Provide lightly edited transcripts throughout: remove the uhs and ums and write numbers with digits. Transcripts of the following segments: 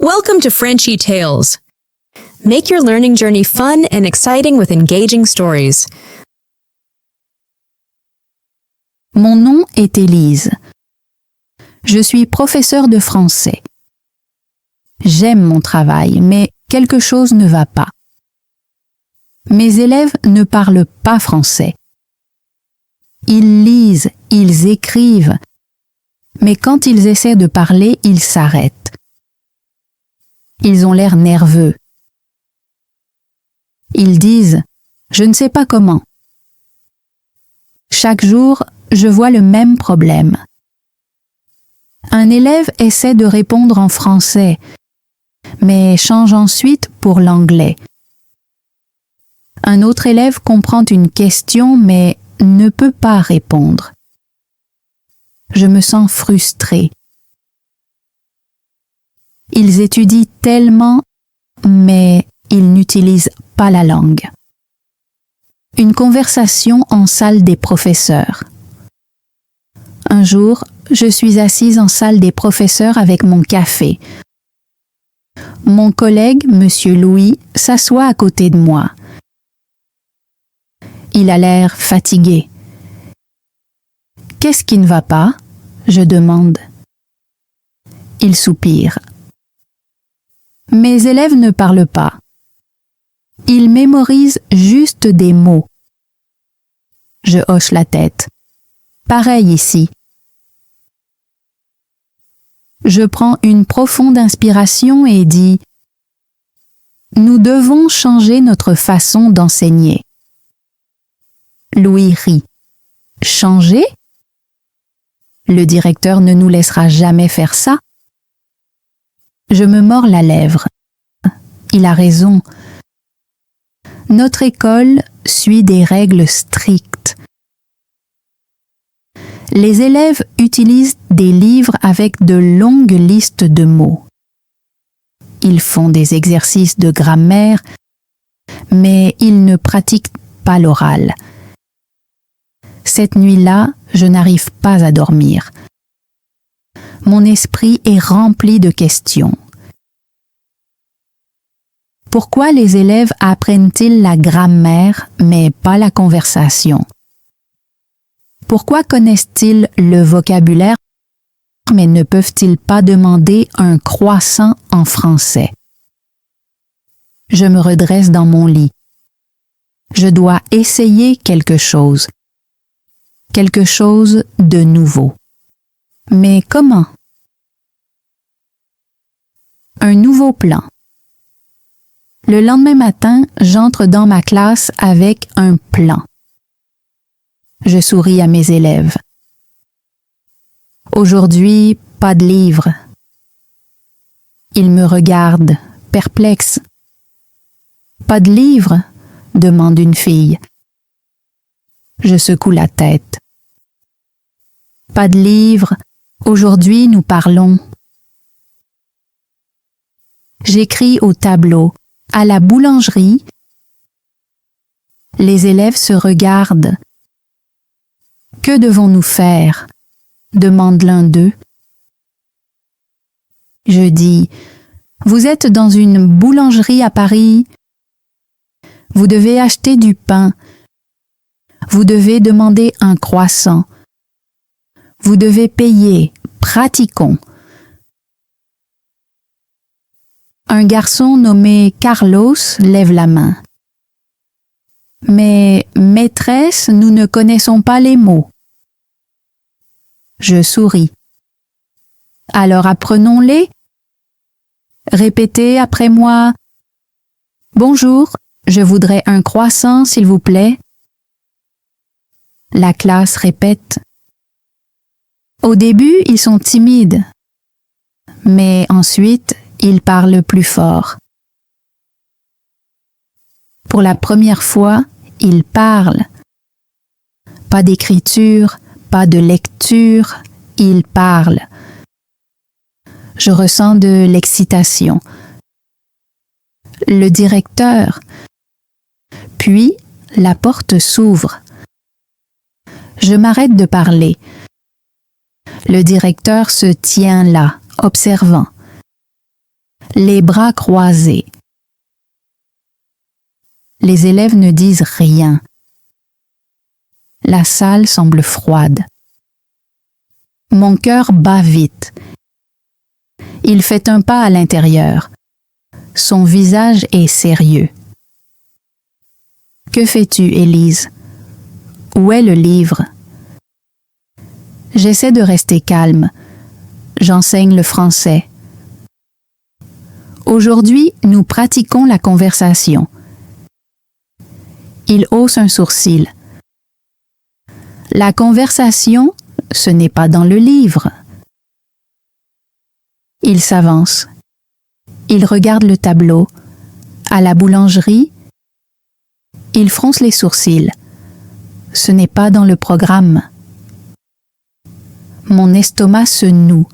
Welcome to Frenchy Tales. Make your learning journey fun and exciting with engaging stories. Mon nom est Élise. Je suis professeure de français. J'aime mon travail, mais quelque chose ne va pas. Mes élèves ne parlent pas français. Ils lisent, ils écrivent, mais quand ils essaient de parler, ils s'arrêtent. Ils ont l'air nerveux. Ils disent « Je ne sais pas comment ». Chaque jour, je vois le même problème. Un élève essaie de répondre en français, mais change ensuite pour l'anglais. Un autre élève comprend une question, mais ne peut pas répondre. Je me sens frustrée. Ils étudient tellement, mais ils n'utilisent pas la langue. Une conversation en salle des professeurs. Un jour, je suis assise en salle des professeurs avec mon café. Mon collègue, Monsieur Louis, s'assoit à côté de moi. Il a l'air fatigué. « Qu'est-ce qui ne va pas ?» je demande. Il soupire. Mes élèves ne parlent pas. Ils mémorisent juste des mots. Je hoche la tête. Pareil ici. Je prends une profonde inspiration et dis « Nous devons changer notre façon d'enseigner. » Louis rit. « Changer ? Le directeur ne nous laissera jamais faire ça. » Je me mords la lèvre. Il a raison. Notre école suit des règles strictes. Les élèves utilisent des livres avec de longues listes de mots. Ils font des exercices de grammaire, mais ils ne pratiquent pas l'oral. Cette nuit-là, je n'arrive pas à dormir. Mon esprit est rempli de questions. Pourquoi les élèves apprennent-ils la grammaire, mais pas la conversation? Pourquoi connaissent-ils le vocabulaire, mais ne peuvent-ils pas demander un croissant en français? Je me redresse dans mon lit. Je dois essayer quelque chose de nouveau. Mais comment? Un nouveau plan. Le lendemain matin, j'entre dans ma classe avec un plan. Je souris à mes élèves. Aujourd'hui, pas de livre. Ils me regardent, perplexes. Pas de livre? Demande une fille. Je secoue la tête. Pas de livre. Aujourd'hui, nous parlons. J'écris au tableau. À la boulangerie, les élèves se regardent. « Que devons-nous faire ?» demande l'un d'eux. Je dis « Vous êtes dans une boulangerie à Paris. Vous devez acheter du pain. Vous devez demander un croissant. Vous devez payer. Pratiquons. » Un garçon nommé Carlos lève la main. « Mais, maîtresse, nous ne connaissons pas les mots. » Je souris. « Alors apprenons-les. Répétez après moi. Bonjour, je voudrais un croissant, s'il vous plaît. » La classe répète. Au début, ils sont timides, mais ensuite, ils parlent plus fort. Pour la première fois, ils parlent. Pas d'écriture, pas de lecture, ils parlent. Je ressens de l'excitation. Le directeur. Puis, la porte s'ouvre. Je m'arrête de parler. Le directeur se tient là, observant. les bras croisés. Les élèves ne disent rien. La salle semble froide. Mon cœur bat vite. Il fait un pas à l'intérieur. Son visage est sérieux. Que fais-tu, Élise? Où est le livre? J'essaie de rester calme. J'enseigne le français. Aujourd'hui, nous pratiquons la conversation. Il hausse un sourcil. La conversation, ce n'est pas dans le livre. Il s'avance. Il regarde le tableau. À la boulangerie, il fronce les sourcils. Ce n'est pas dans le programme. Mon estomac se noue.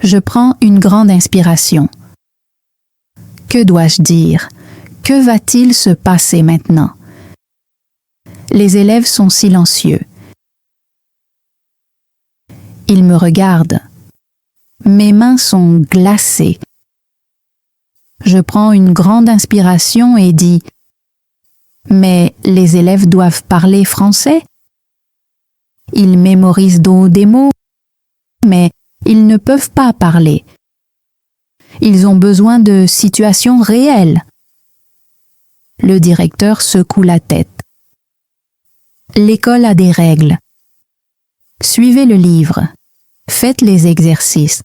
Je prends une grande inspiration. Que dois-je dire? Que va-t-il se passer maintenant? Les élèves sont silencieux. Ils me regardent. Mes mains sont glacées. Je prends une grande inspiration et dis « Mais les élèves doivent parler français. Ils mémorisent des mots, mais ils ne peuvent pas parler. Ils ont besoin de situations réelles. » Le directeur secoue la tête. L'école a des règles. Suivez le livre. Faites les exercices.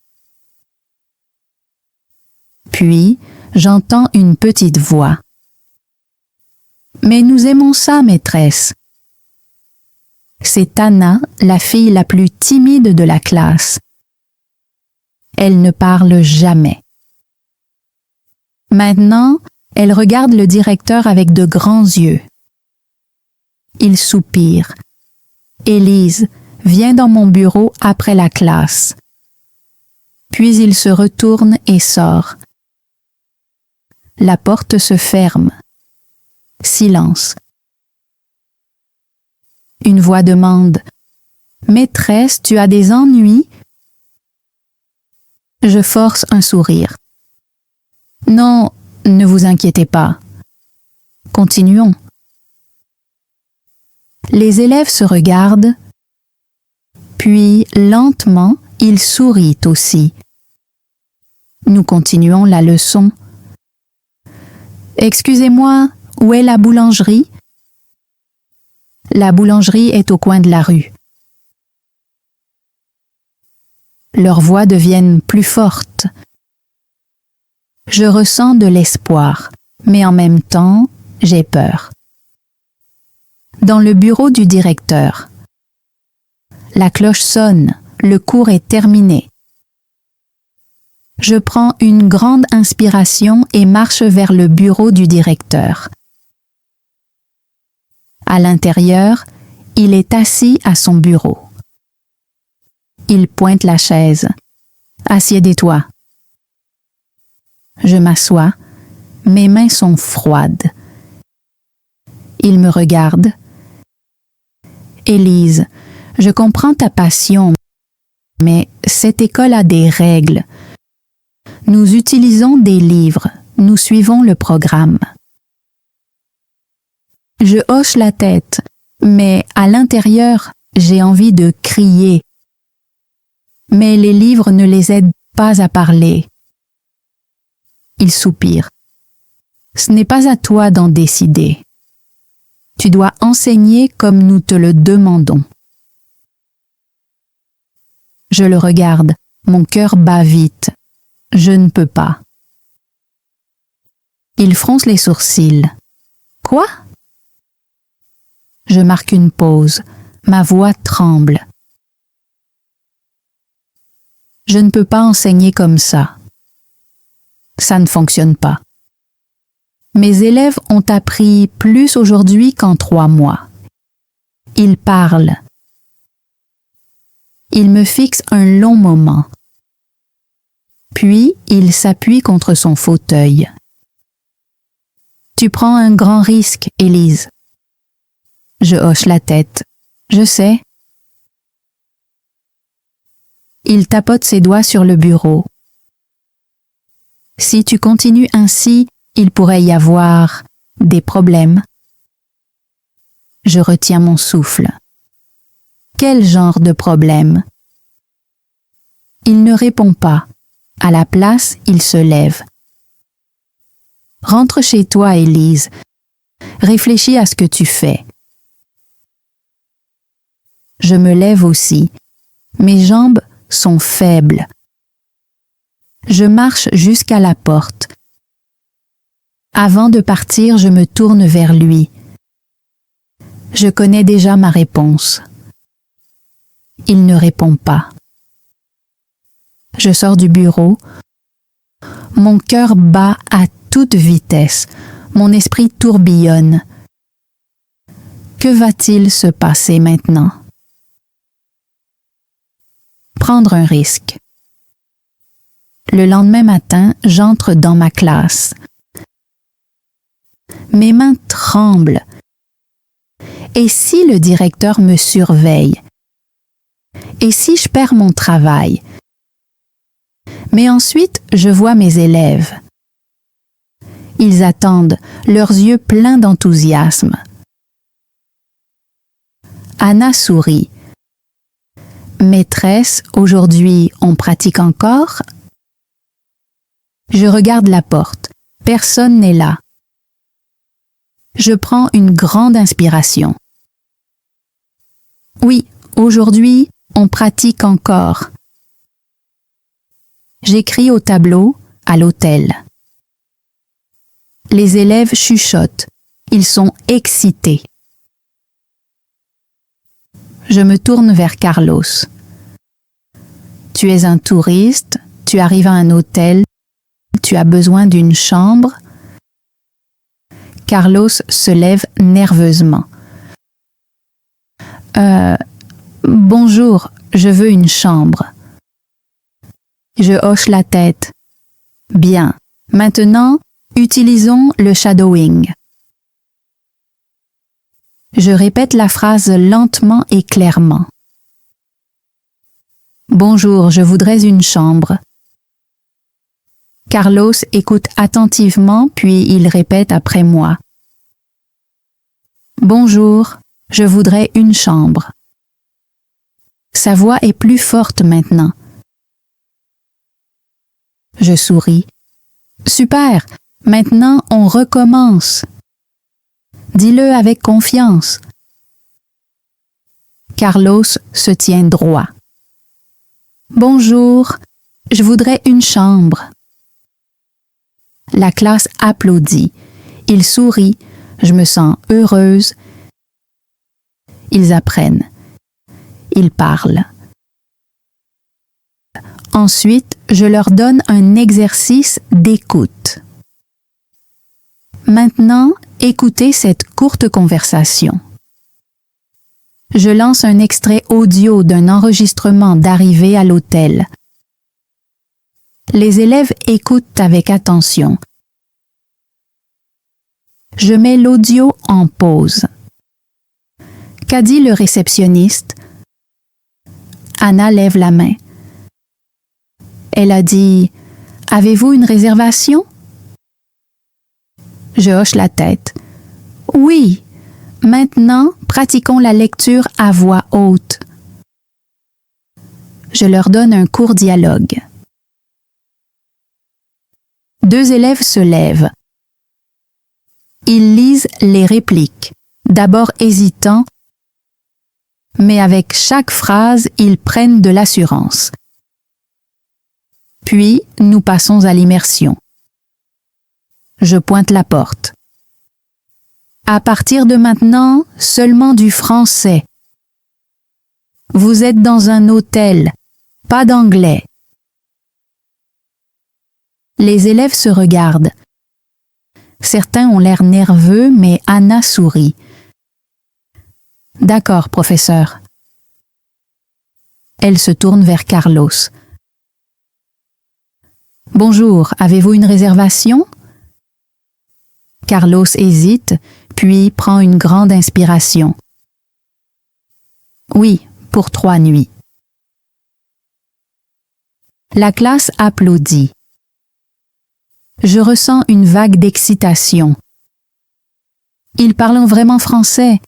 Puis, j'entends une petite voix. « Mais nous aimons ça, maîtresse. » C'est Anna, la fille la plus timide de la classe. Elle ne parle jamais. Maintenant, elle regarde le directeur avec de grands yeux. Il soupire. « Élise, viens dans mon bureau après la classe. » Puis il se retourne et sort. La porte se ferme. Silence. Une voix demande « Maîtresse, tu as des ennuis ?» Je force un sourire. « Non, ne vous inquiétez pas. Continuons. » Les élèves se regardent, puis lentement, ils sourient aussi. Nous continuons la leçon. « Excusez-moi, où est la boulangerie? » La boulangerie est au coin de la rue. Leurs voix deviennent plus fortes. Je ressens de l'espoir, mais en même temps, j'ai peur. Dans le bureau du directeur. La cloche sonne, le cours est terminé. Je prends une grande inspiration et marche vers le bureau du directeur. À l'intérieur, il est assis à son bureau. Il pointe la chaise. « Assieds-toi. » Je m'assois. Mes mains sont froides. Il me regarde. « Élise, je comprends ta passion, mais cette école a des règles. Nous utilisons des livres, nous suivons le programme. » Je hoche la tête, mais à l'intérieur, j'ai envie de crier. Mais les livres ne les aident pas à parler. Il soupire. Ce n'est pas à toi d'en décider. Tu dois enseigner comme nous te le demandons. Je le regarde, mon cœur bat vite. Je ne peux pas. Il fronce les sourcils. Quoi? Je marque une pause. Ma voix tremble. Je ne peux pas enseigner comme ça. Ça ne fonctionne pas. Mes élèves ont appris plus aujourd'hui qu'en 3 mois. Ils parlent. Il me fixe un long moment. Puis, il s'appuie contre son fauteuil. Tu prends un grand risque, Élise. Je hoche la tête. Je sais. Il tapote ses doigts sur le bureau. Si tu continues ainsi, il pourrait y avoir des problèmes. Je retiens mon souffle. Quel genre de problème? Il ne répond pas. À la place, il se lève. Rentre chez toi, Élise. Réfléchis à ce que tu fais. Je me lève aussi. Mes jambes sont faibles. Je marche jusqu'à la porte. Avant de partir, je me tourne vers lui. Je connais déjà ma réponse. Il ne répond pas. Je sors du bureau. Mon cœur bat à toute vitesse. Mon esprit tourbillonne. Que va-t-il se passer maintenant? Prendre un risque. Le lendemain matin, j'entre dans ma classe. Mes mains tremblent. Et si le directeur me surveille? Et si je perds mon travail? Mais ensuite, je vois mes élèves. Ils attendent, leurs yeux pleins d'enthousiasme. Anna sourit. Maîtresse, aujourd'hui, on pratique encore? Je regarde la porte. Personne n'est là. Je prends une grande inspiration. Oui, aujourd'hui, on pratique encore. J'écris au tableau, à l'hôtel. Les élèves chuchotent. Ils sont excités. Je me tourne vers Carlos. Tu es un touriste, tu arrives à un hôtel, tu as besoin d'une chambre. Carlos se lève nerveusement. Bonjour, je veux une chambre. Je hoche la tête. Bien. Maintenant, utilisons le shadowing. Je répète la phrase lentement et clairement. Bonjour, je voudrais une chambre. Carlos écoute attentivement, puis il répète après moi. Bonjour, je voudrais une chambre. Sa voix est plus forte maintenant. Je souris. Super, maintenant on recommence. Dis-le avec confiance. Carlos se tient droit. Bonjour, je voudrais une chambre. La classe applaudit. Ils sourient. Je me sens heureuse. Ils apprennent. Ils parlent. Ensuite, je leur donne un exercice d'écoute. Maintenant, écoutez cette courte conversation. Je lance un extrait audio d'un enregistrement d'arrivée à l'hôtel. Les élèves écoutent avec attention. Je mets l'audio en pause. Qu'a dit le réceptionniste? Anna lève la main. Elle a dit « Avez-vous une réservation ?» Je hoche la tête. « Oui, maintenant, pratiquons la lecture à voix haute. » Je leur donne un court dialogue. Deux élèves se lèvent. Ils lisent les répliques, d'abord hésitants, mais avec chaque phrase, ils prennent de l'assurance. Puis, nous passons à l'immersion. Je pointe la porte. À partir de maintenant, seulement du français. Vous êtes dans un hôtel, pas d'anglais. Les élèves se regardent. Certains ont l'air nerveux, mais Anna sourit. D'accord, professeur. Elle se tourne vers Carlos. Bonjour, avez-vous une réservation? Carlos hésite, puis prend une grande inspiration. Oui, pour 3 nuits. La classe applaudit. Je ressens une vague d'excitation. Ils parlent vraiment français.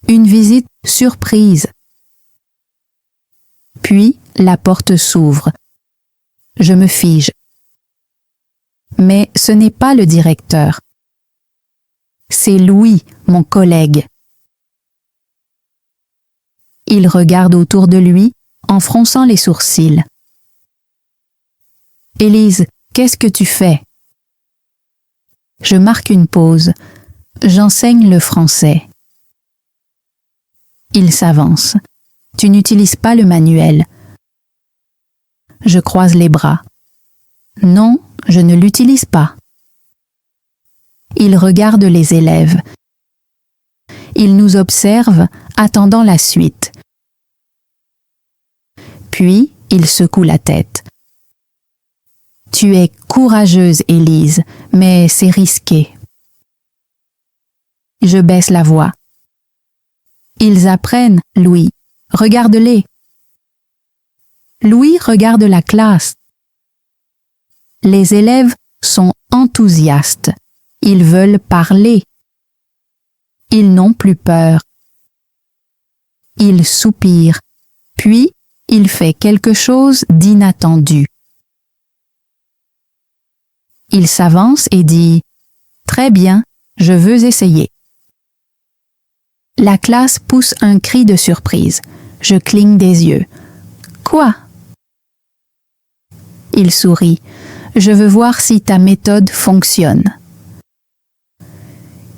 Une visite surprise. Puis, la porte s'ouvre. Je me fige. Mais ce n'est pas le directeur. C'est Louis, mon collègue. Il regarde autour de lui en fronçant les sourcils. « Élise, qu'est-ce que tu fais ?» Je marque une pause. J'enseigne le français. Il s'avance. « Tu n'utilises pas le manuel. » Je croise les bras. « Non, je ne l'utilise pas. » Il regarde les élèves. Il nous observe, attendant la suite. Puis, il secoue la tête. « Tu es courageuse, Élise, mais c'est risqué. » Je baisse la voix. « Ils apprennent, Louis. Regarde-les. » Louis regarde la classe. Les élèves sont enthousiastes. Ils veulent parler. Ils n'ont plus peur. Il soupire, puis il fait quelque chose d'inattendu. Il s'avance et dit « Très bien, je veux essayer. » La classe pousse un cri de surprise. Je cligne des yeux. « Quoi ?» Il sourit. « Je veux voir si ta méthode fonctionne. »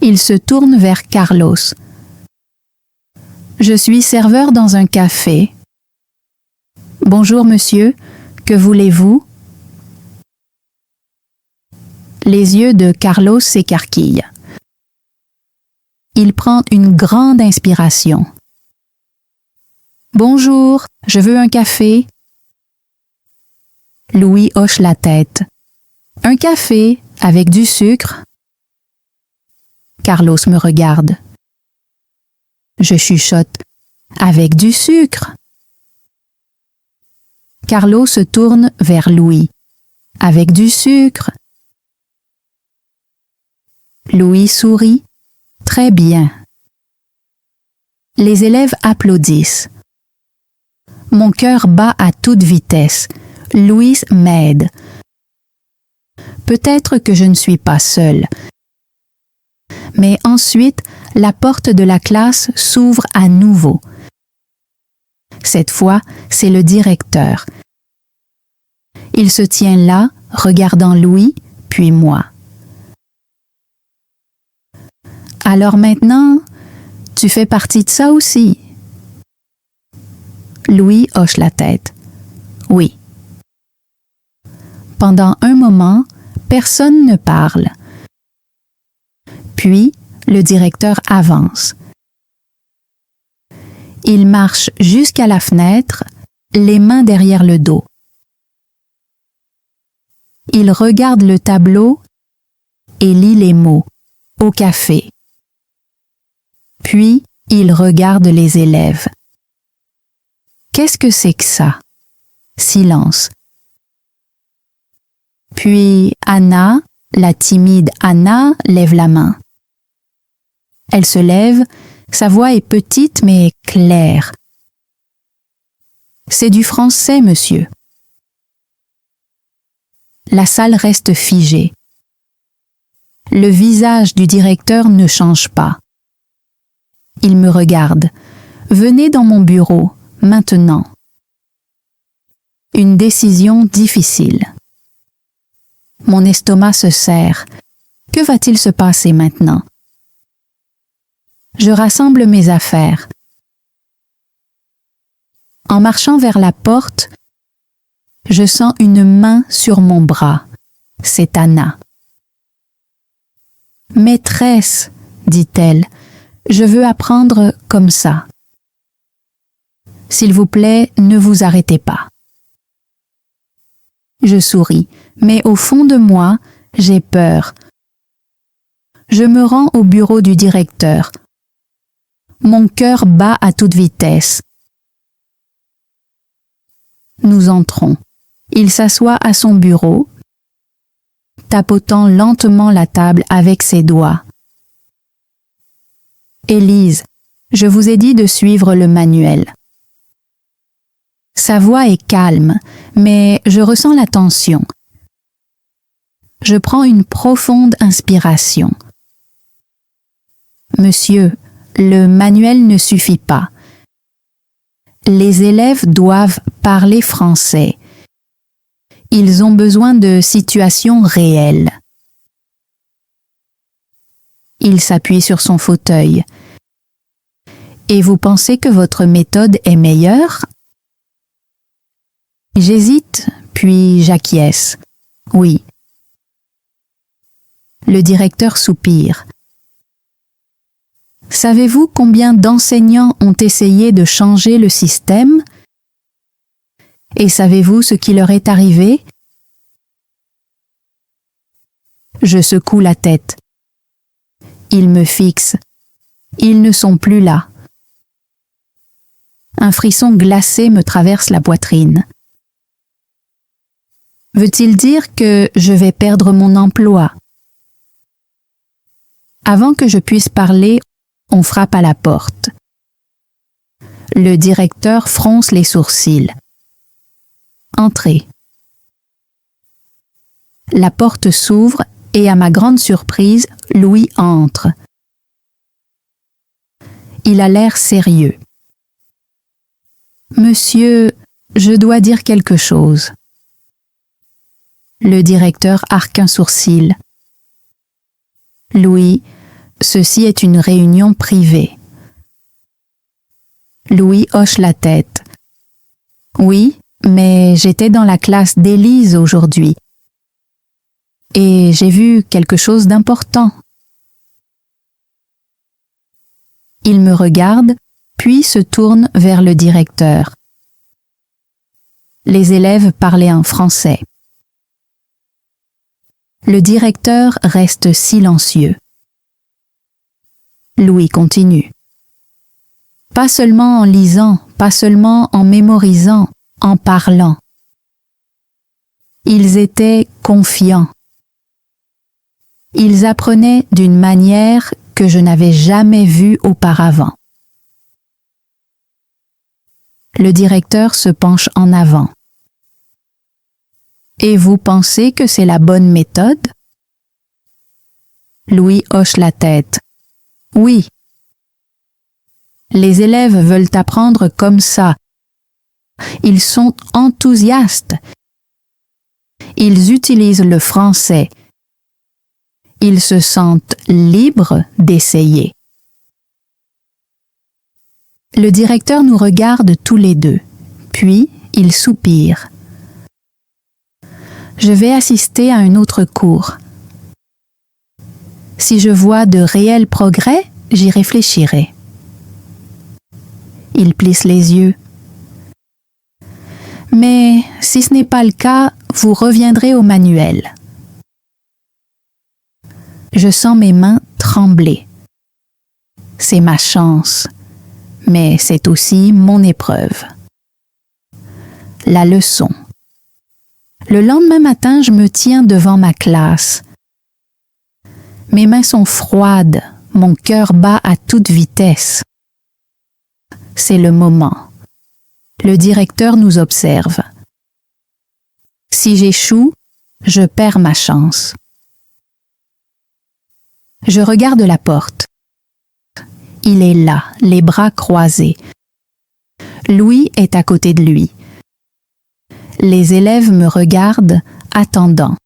Il se tourne vers Carlos. « Je suis serveur dans un café. »« Bonjour monsieur, que voulez-vous » Les yeux de Carlos s'écarquillent. Il prend une grande inspiration. « Bonjour, je veux un café. » Louis hoche la tête. « Un café avec du sucre ?» Carlos me regarde. Je chuchote. « Avec du sucre ?» Carlos se tourne vers Louis. « Avec du sucre ?» Louis sourit. « Très bien. » Les élèves applaudissent. Mon cœur bat à toute vitesse. Louis m'aide. Peut-être que je ne suis pas seule. Mais ensuite, la porte de la classe s'ouvre à nouveau. Cette fois, c'est le directeur. Il se tient là, regardant Louis, puis moi. « Alors maintenant, tu fais partie de ça aussi ?» Louis hoche la tête. « Oui. » Pendant un moment, personne ne parle. Puis, le directeur avance. Il marche jusqu'à la fenêtre, les mains derrière le dos. Il regarde le tableau et lit les mots « au café ». Puis, il regarde les élèves. Qu'est-ce que c'est que ça? Silence. Puis Anna, la timide Anna, lève la main. Elle se lève, sa voix est petite mais claire. « C'est du français, monsieur. » La salle reste figée. Le visage du directeur ne change pas. Il me regarde. « Venez dans mon bureau, maintenant. » Une décision difficile. Mon estomac se serre. Que va-t-il se passer maintenant? Je rassemble mes affaires. En marchant vers la porte, je sens une main sur mon bras. C'est Anna. « Maîtresse, dit-elle, je veux apprendre comme ça. S'il vous plaît, ne vous arrêtez pas. » Je souris, mais au fond de moi, j'ai peur. Je me rends au bureau du directeur. Mon cœur bat à toute vitesse. Nous entrons. Il s'assoit à son bureau, tapotant lentement la table avec ses doigts. Élise, je vous ai dit de suivre le manuel. Sa voix est calme, mais je ressens la tension. Je prends une profonde inspiration. Monsieur, le manuel ne suffit pas. Les élèves doivent parler français. Ils ont besoin de situations réelles. Il s'appuie sur son fauteuil. Et vous pensez que votre méthode est meilleure? J'hésite, puis j'acquiesce. Oui. Le directeur soupire. Savez-vous combien d'enseignants ont essayé de changer le système? Et savez-vous ce qui leur est arrivé? Je secoue la tête. Ils me fixent. Ils ne sont plus là. Un frisson glacé me traverse la poitrine. Veut-il dire que je vais perdre mon emploi? Avant que je puisse parler, on frappe à la porte. Le directeur fronce les sourcils. Entrez. La porte s'ouvre et à ma grande surprise, Louis entre. Il a l'air sérieux. Monsieur, je dois dire quelque chose. Le directeur arque un sourcil. Louis, ceci est une réunion privée. Louis hoche la tête. Oui, mais j'étais dans la classe d'Élise aujourd'hui. Et j'ai vu quelque chose d'important. Il me regarde, puis se tourne vers le directeur. Les élèves parlaient en français. Le directeur reste silencieux. Louis continue. Pas seulement en lisant, pas seulement en mémorisant, en parlant. Ils étaient confiants. Ils apprenaient d'une manière que je n'avais jamais vue auparavant. Le directeur se penche en avant. Et vous pensez que c'est la bonne méthode? Louis hoche la tête. Oui. Les élèves veulent apprendre comme ça. Ils sont enthousiastes. Ils utilisent le français. Ils se sentent libres d'essayer. Le directeur nous regarde tous les deux, puis il soupire. Je vais assister à un autre cours. Si je vois de réels progrès, j'y réfléchirai. Il plisse les yeux. Mais si ce n'est pas le cas, vous reviendrez au manuel. Je sens mes mains trembler. C'est ma chance, mais c'est aussi mon épreuve. La leçon. Le lendemain matin, je me tiens devant ma classe. Mes mains sont froides, mon cœur bat à toute vitesse. C'est le moment. Le directeur nous observe. Si j'échoue, je perds ma chance. Je regarde la porte. Il est là, les bras croisés. Louis est à côté de lui. Les élèves me regardent, attendant.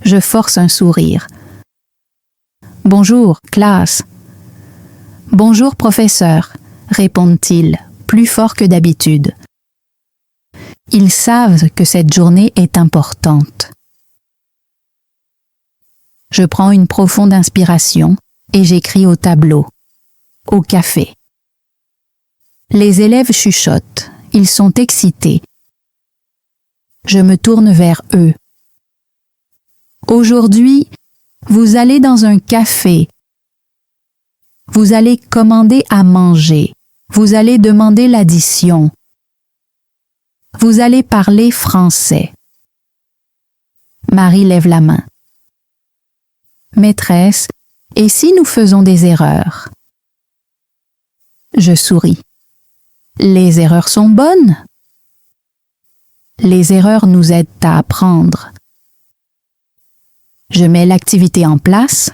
Je force un sourire. Bonjour, classe. Bonjour, professeur, répondent-ils, plus fort que d'habitude. Ils savent que cette journée est importante. Je prends une profonde inspiration et j'écris au tableau, au café. Les élèves chuchotent, ils sont excités. Je me tourne vers eux. Aujourd'hui, vous allez dans un café. Vous allez commander à manger. Vous allez demander l'addition. Vous allez parler français. Marie lève la main. Maîtresse, et si nous faisons des erreurs? Je souris. Les erreurs sont bonnes. Les erreurs nous aident à apprendre. Je mets l'activité en place.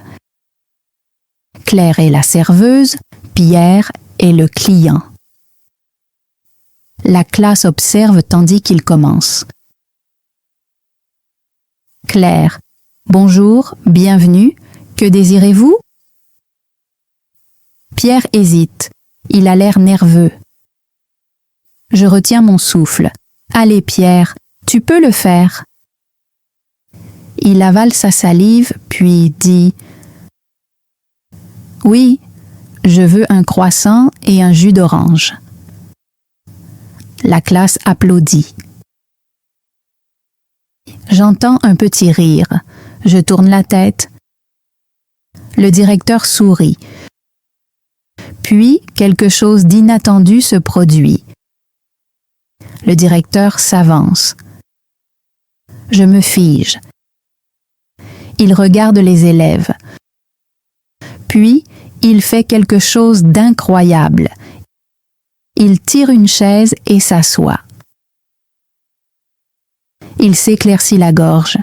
Claire est la serveuse, Pierre est le client. La classe observe tandis qu'il commence. Claire, bonjour, bienvenue, que désirez-vous? Pierre hésite, il a l'air nerveux. Je retiens mon souffle. Allez Pierre, tu peux le faire. Il avale sa salive, puis dit « Oui, je veux un croissant et un jus d'orange. » La classe applaudit. J'entends un petit rire. Je tourne la tête. Le directeur sourit. Puis, quelque chose d'inattendu se produit. Le directeur s'avance. Je me fige. Il regarde les élèves. Puis, il fait quelque chose d'incroyable. Il tire une chaise et s'assoit. Il s'éclaircit la gorge.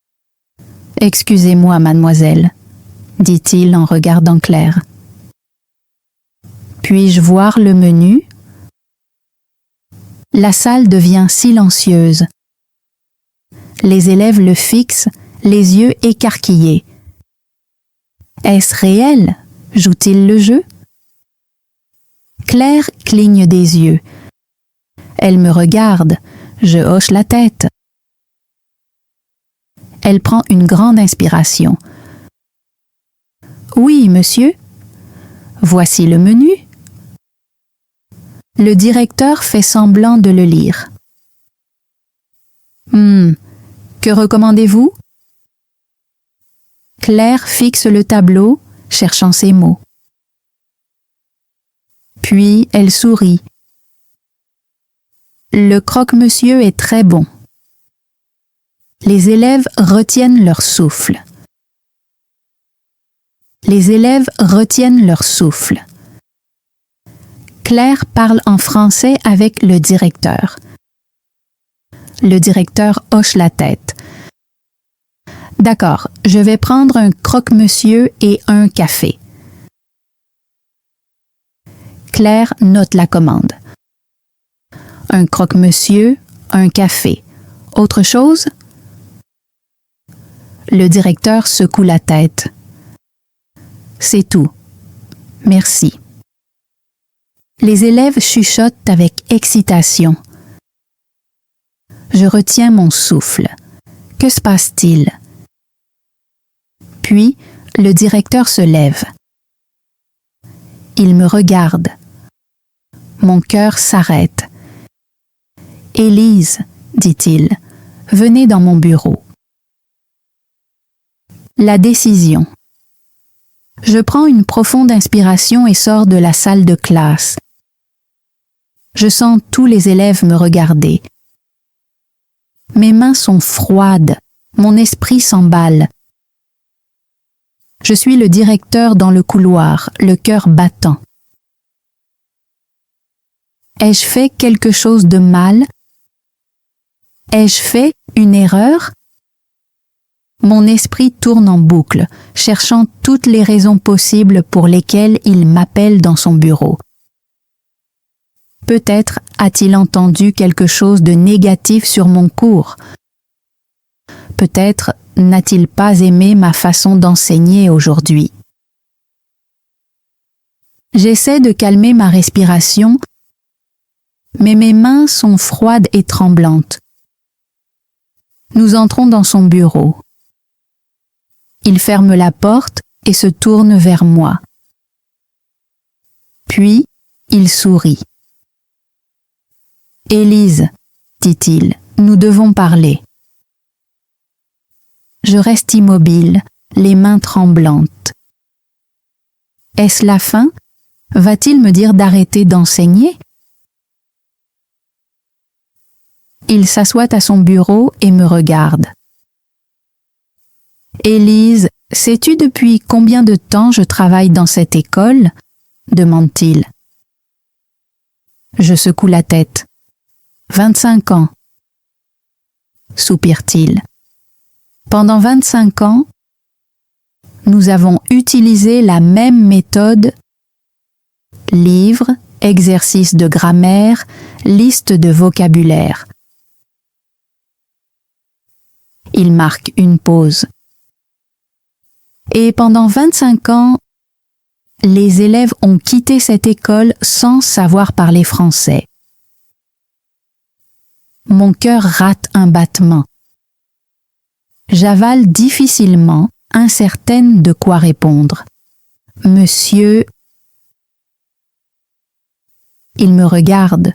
« Excusez-moi, mademoiselle, » dit-il en regardant Claire. « Puis-je voir le menu ?» La salle devient silencieuse. Les élèves le fixent, les yeux écarquillés. « Est-ce réel ?» joue-t-il le jeu. Claire cligne des yeux. Elle me regarde, je hoche la tête. Elle prend une grande inspiration. « Oui, monsieur. Voici le menu. » Le directeur fait semblant de le lire. « Que recommandez-vous » Claire fixe le tableau, cherchant ses mots. Puis elle sourit. « Le croque-monsieur est très bon. » Les élèves retiennent leur souffle. Les élèves retiennent leur souffle. Claire parle en français avec le directeur. Le directeur hoche la tête. « D'accord, je vais prendre un croque-monsieur et un café. » Claire note la commande. Un croque-monsieur, un café. Autre chose? Le directeur secoue la tête. C'est tout. Merci. Les élèves chuchotent avec excitation. Je retiens mon souffle. Que se passe-t-il? Puis, le directeur se lève. Il me regarde. Mon cœur s'arrête. « Élise, dit-il, venez dans mon bureau. » La décision. Je prends une profonde inspiration et sors de la salle de classe. Je sens tous les élèves me regarder. Mes mains sont froides, mon esprit s'emballe. Je suis le directeur dans le couloir, le cœur battant. Ai-je fait quelque chose de mal? Ai-je fait une erreur? Mon esprit tourne en boucle, cherchant toutes les raisons possibles pour lesquelles il m'appelle dans son bureau. Peut-être a-t-il entendu quelque chose de négatif sur mon cours. Peut-être n'a-t-il pas aimé ma façon d'enseigner aujourd'hui. J'essaie de calmer ma respiration, mais mes mains sont froides et tremblantes. Nous entrons dans son bureau. Il ferme la porte et se tourne vers moi. Puis, il sourit. « Élise, dit-il, nous devons parler. » Je reste immobile, les mains tremblantes. Est-ce la fin? Va-t-il me dire d'arrêter d'enseigner? Il s'assoit à son bureau et me regarde. « Élise, sais-tu depuis combien de temps je travaille dans cette école ?» demande-t-il. Je secoue la tête. « 25 ans. » soupire-t-il. Pendant 25 ans, nous avons utilisé la même méthode, livres, exercices de grammaire, liste de vocabulaire. Il marque une pause. Et pendant 25 ans, les élèves ont quitté cette école sans savoir parler français. Mon cœur rate un battement. J'avale difficilement, incertaine de quoi répondre. « Monsieur... » Il me regarde.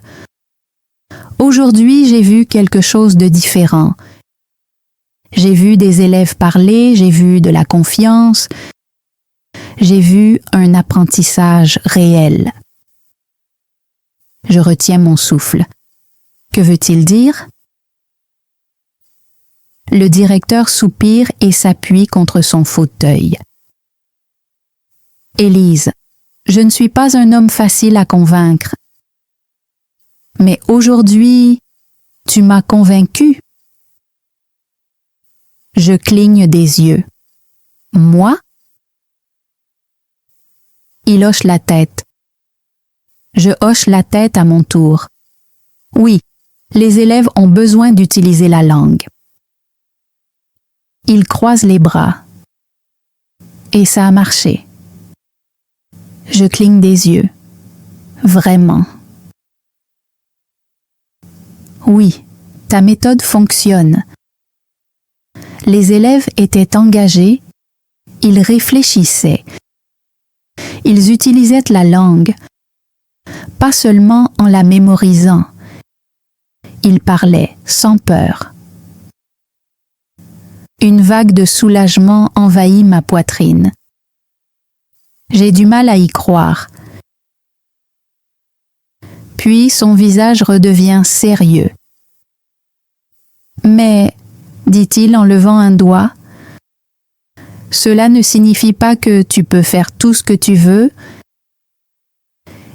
Aujourd'hui, j'ai vu quelque chose de différent. J'ai vu des élèves parler, j'ai vu de la confiance, j'ai vu un apprentissage réel. Je retiens mon souffle. Que veut-il dire? Le directeur soupire et s'appuie contre son fauteuil. Élise, je ne suis pas un homme facile à convaincre. Mais aujourd'hui, tu m'as convaincue. Je cligne des yeux. Moi? Il hoche la tête. Je hoche la tête à mon tour. Oui, les élèves ont besoin d'utiliser la langue. Il croise les bras. Et ça a marché. Je cligne des yeux. Vraiment. Oui, ta méthode fonctionne. Les élèves étaient engagés, ils réfléchissaient, ils utilisaient la langue, pas seulement en la mémorisant, ils parlaient sans peur. Une vague de soulagement envahit ma poitrine. J'ai du mal à y croire. Puis son visage redevient sérieux. Mais, dit-il en levant un doigt, cela ne signifie pas que tu peux faire tout ce que tu veux.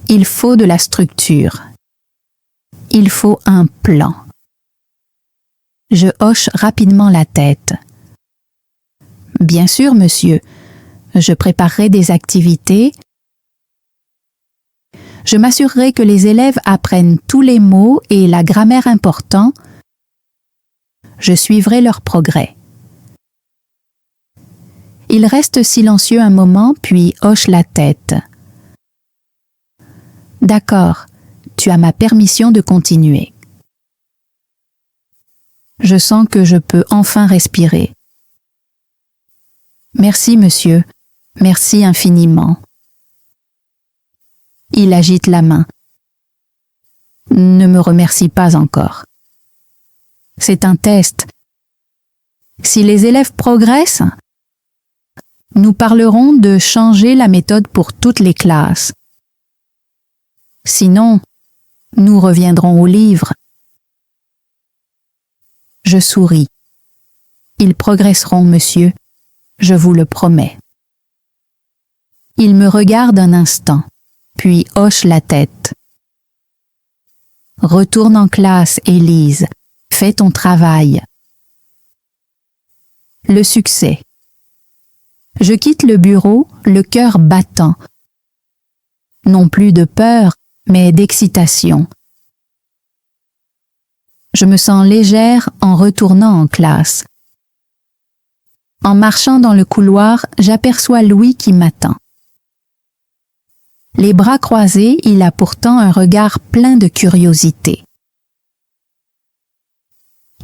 Il faut de la structure. Il faut un plan. Je hoche rapidement la tête. Bien sûr, monsieur, je préparerai des activités. Je m'assurerai que les élèves apprennent tous les mots et la grammaire importants. Je suivrai leur progrès. Il reste silencieux un moment, puis hoche la tête. D'accord, tu as ma permission de continuer. Je sens que je peux enfin respirer. Merci, monsieur. Merci infiniment. Il agite la main. Ne me remercie pas encore. C'est un test. Si les élèves progressent, nous parlerons de changer la méthode pour toutes les classes. Sinon, nous reviendrons au livre. Je souris. Ils progresseront, monsieur, je vous le promets. Il me regarde un instant, puis hoche la tête. Retourne en classe, Élise. Fais ton travail. Le succès. Je quitte le bureau, le cœur battant. Non plus de peur, mais d'excitation. Je me sens légère en retournant en classe. En marchant dans le couloir, j'aperçois Louis qui m'attend. Les bras croisés, il a pourtant un regard plein de curiosité.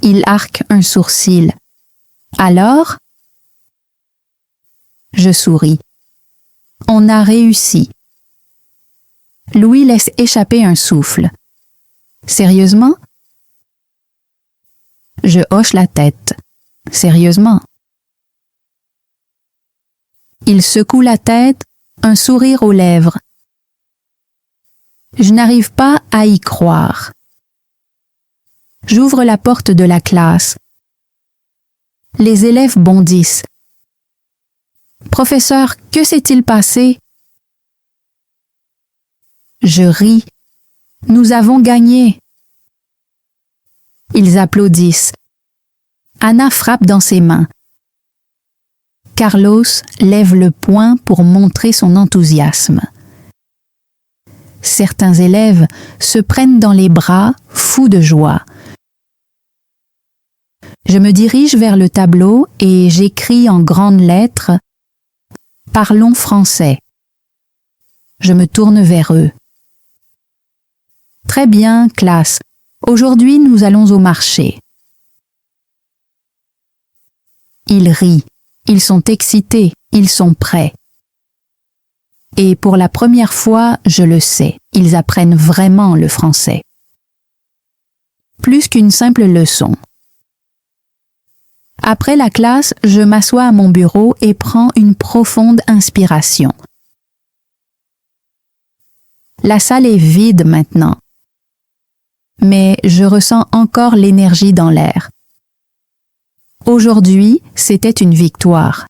Il arque un sourcil. Alors? Je souris. On a réussi. Louis laisse échapper un souffle. Sérieusement? Je hoche la tête. Sérieusement. Il secoue la tête, un sourire aux lèvres. Je n'arrive pas à y croire. J'ouvre la porte de la classe. Les élèves bondissent. Professeur, que s'est-il passé? Je ris. Nous avons gagné. Ils applaudissent. Anna frappe dans ses mains. Carlos lève le poing pour montrer son enthousiasme. Certains élèves se prennent dans les bras, fous de joie. Je me dirige vers le tableau et j'écris en grandes lettres « Parlons français ». Je me tourne vers eux. « Très bien, classe. Aujourd'hui, nous allons au marché. » Ils rient, ils sont excités, ils sont prêts. Et pour la première fois, je le sais, ils apprennent vraiment le français. Plus qu'une simple leçon. Après la classe, je m'assois à mon bureau et prends une profonde inspiration. La salle est vide maintenant, mais je ressens encore l'énergie dans l'air. Aujourd'hui, c'était une victoire.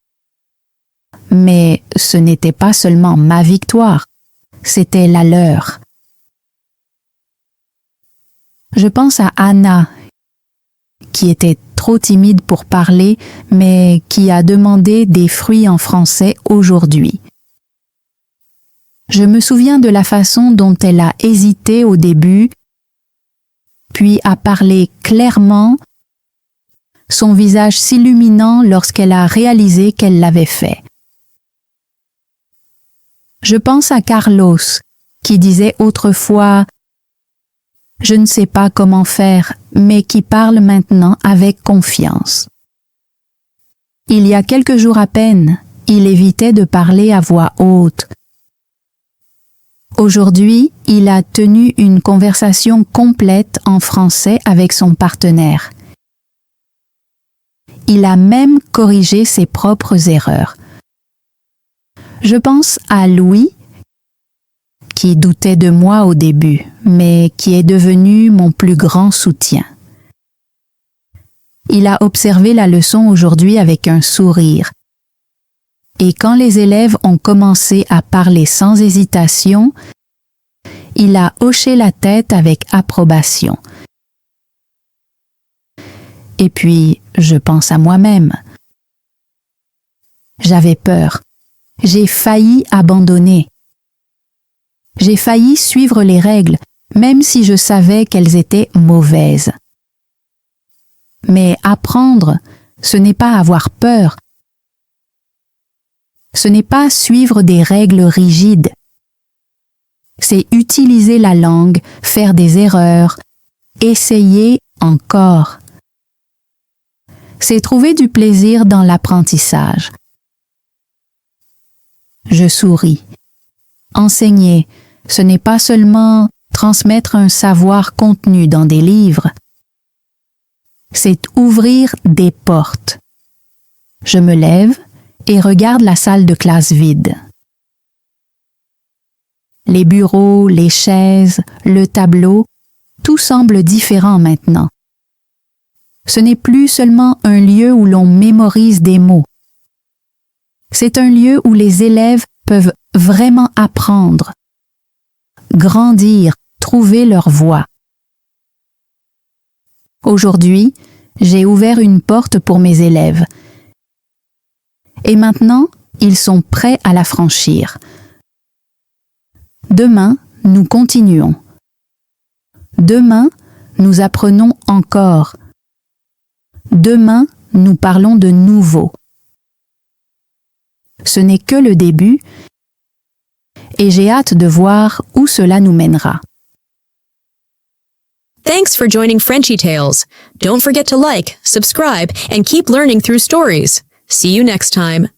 Mais ce n'était pas seulement ma victoire, c'était la leur. Je pense à Anna, qui était trop timide pour parler, mais qui a demandé des fruits en français aujourd'hui. Je me souviens de la façon dont elle a hésité au début, puis a parlé clairement, son visage s'illuminant lorsqu'elle a réalisé qu'elle l'avait fait. Je pense à Carlos, qui disait autrefois « Je ne sais pas comment faire », mais qui parle maintenant avec confiance. Il y a quelques jours à peine, il évitait de parler à voix haute. Aujourd'hui, il a tenu une conversation complète en français avec son partenaire. Il a même corrigé ses propres erreurs. Je pense à Louis, qui doutait de moi au début, mais qui est devenu mon plus grand soutien. Il a observé la leçon aujourd'hui avec un sourire. Et quand les élèves ont commencé à parler sans hésitation, il a hoché la tête avec approbation. Et puis, je pense à moi-même. J'avais peur. J'ai failli abandonner. J'ai failli suivre les règles, même si je savais qu'elles étaient mauvaises. Mais apprendre, ce n'est pas avoir peur. Ce n'est pas suivre des règles rigides. C'est utiliser la langue, faire des erreurs, essayer encore. C'est trouver du plaisir dans l'apprentissage. Je souris. Enseigner, ce n'est pas seulement transmettre un savoir contenu dans des livres. C'est ouvrir des portes. Je me lève et regarde la salle de classe vide. Les bureaux, les chaises, le tableau, tout semble différent maintenant. Ce n'est plus seulement un lieu où l'on mémorise des mots. C'est un lieu où les élèves peuvent vraiment apprendre, grandir, trouver leur voie. Aujourd'hui, j'ai ouvert une porte pour mes élèves. Et maintenant, ils sont prêts à la franchir. Demain, nous continuons. Demain, nous apprenons encore. Demain, nous parlons de nouveau. Ce n'est que le début et j'ai hâte de voir où cela nous mènera. Thanks for joining Frenchy Tales. Don't forget to like, subscribe, and keep learning through stories. See you next time.